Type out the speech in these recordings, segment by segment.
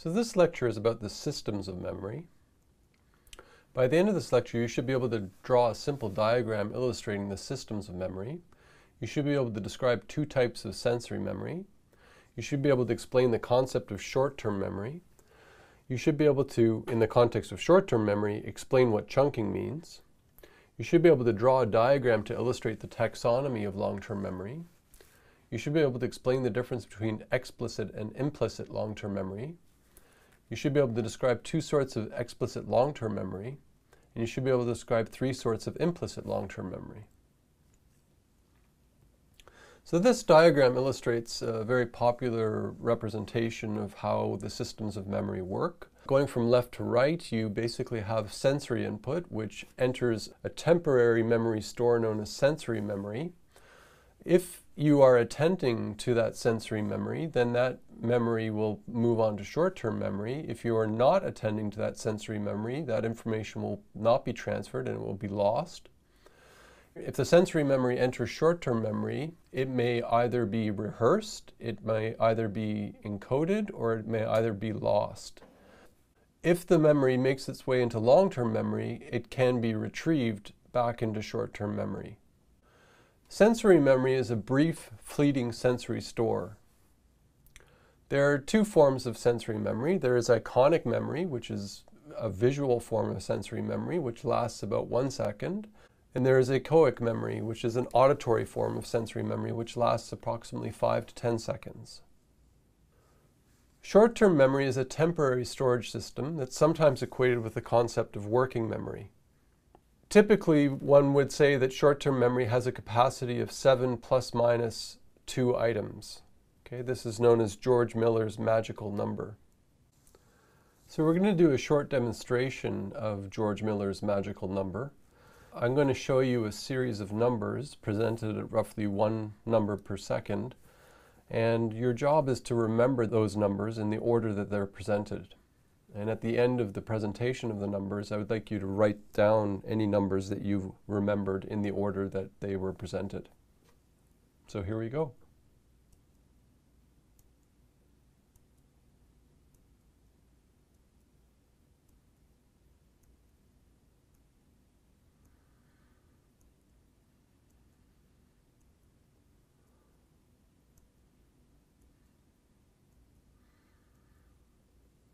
So this lecture is about the systems of memory. By the end of this lecture, you should be able to draw a simple diagram illustrating the systems of memory. You should be able to describe two types of sensory memory. You should be able to explain the concept of short-term memory. You should be able to, in the context of short-term memory, explain what chunking means. You should be able to draw a diagram to illustrate the taxonomy of long-term memory. You should be able to explain the difference between explicit and implicit long-term memory. You should be able to describe two sorts of explicit long-term memory, and you should be able to describe three sorts of implicit long-term memory. So this diagram illustrates a very popular representation of how the systems of memory work. Going from left to right, you basically have sensory input, which enters a temporary memory store known as sensory memory. If you are attending to that sensory memory, then that memory will move on to short-term memory. If you are not attending to that sensory memory, that information will not be transferred and it will be lost. If the sensory memory enters short-term memory, it may either be rehearsed, it may either be encoded, or it may either be lost. If the memory makes its way into long-term memory, it can be retrieved back into short-term memory. Sensory memory is a brief, fleeting sensory store. There are two forms of sensory memory. There is iconic memory, which is a visual form of sensory memory, which lasts about 1 second. And there is echoic memory, which is an auditory form of sensory memory, which lasts approximately 5 to 10 seconds. Short-term memory is a temporary storage system that's sometimes equated with the concept of working memory. Typically, one would say that short-term memory has a capacity of 7 plus minus 2 items. Okay, this is known as George Miller's magical number. So we're going to do a short demonstration of George Miller's magical number. I'm going to show you a series of numbers presented at roughly 1 number per second, and your job is to remember those numbers in the order that they're presented. And at the end of the presentation of the numbers, I would like you to write down any numbers that you've remembered in the order that they were presented. So here we go.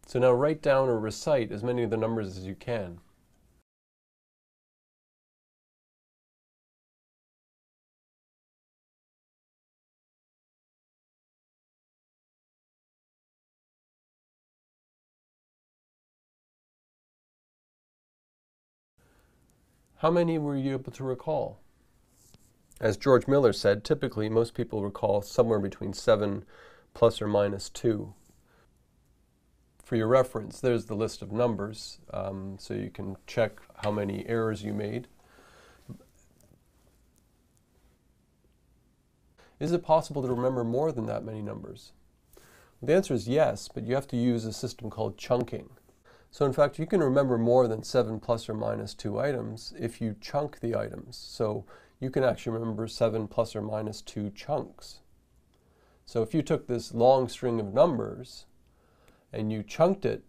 So now write down or recite as many of the numbers as you can. How many were you able to recall? As George Miller said, typically most people recall somewhere between 7 plus or minus 2. For your reference, there's the list of numbers, so you can check how many errors you made. Is it possible to remember more than that many numbers? Well, the answer is yes, but you have to use a system called chunking. So in fact, you can remember more than 7 plus or minus 2 items if you chunk the items. So you can actually remember 7 plus or minus 2 chunks. So if you took this long string of numbers and you chunked it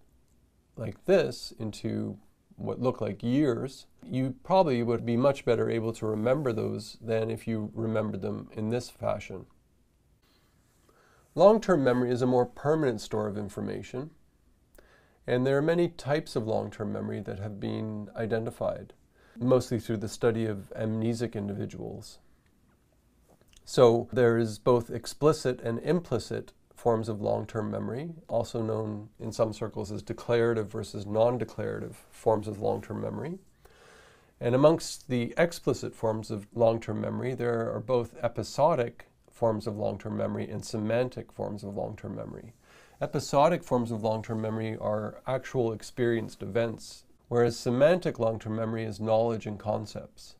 like this into what look like years, you probably would be much better able to remember those than if you remembered them in this fashion. Long-term memory is a more permanent store of information, and there are many types of long-term memory that have been identified, mostly through the study of amnesic individuals. So there is both explicit and implicit forms of long-term memory, also known in some circles as declarative versus non-declarative forms of long-term memory. And amongst the explicit forms of long-term memory, there are both episodic forms of long-term memory and semantic forms of long-term memory. Episodic forms of long-term memory are actual experienced events, whereas semantic long-term memory is knowledge and concepts.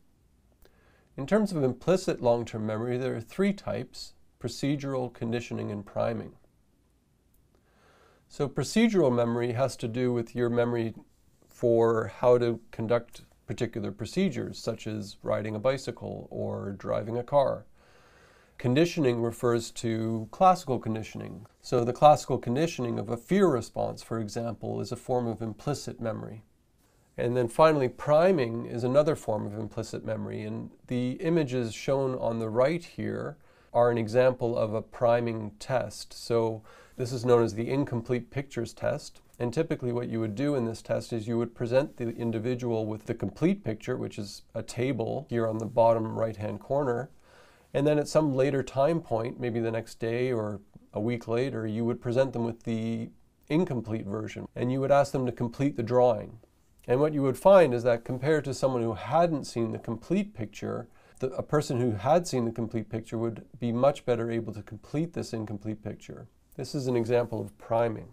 In terms of implicit long-term memory, there are 3 types: procedural, conditioning, and priming. So procedural memory has to do with your memory for how to conduct particular procedures, such as riding a bicycle or driving a car. Conditioning refers to classical conditioning. So the classical conditioning of a fear response, for example, is a form of implicit memory. And then finally, priming is another form of implicit memory. And the images shown on the right here are an example of a priming test. So this is known as the incomplete pictures test. And typically what you would do in this test is you would present the individual with the complete picture, which is a table here on the bottom right-hand corner. And then at some later time point, maybe the next day or a week later, you would present them with the incomplete version. And you would ask them to complete the drawing. And what you would find is that compared to someone who hadn't seen the complete picture, a person who had seen the complete picture would be much better able to complete this incomplete picture. This is an example of priming.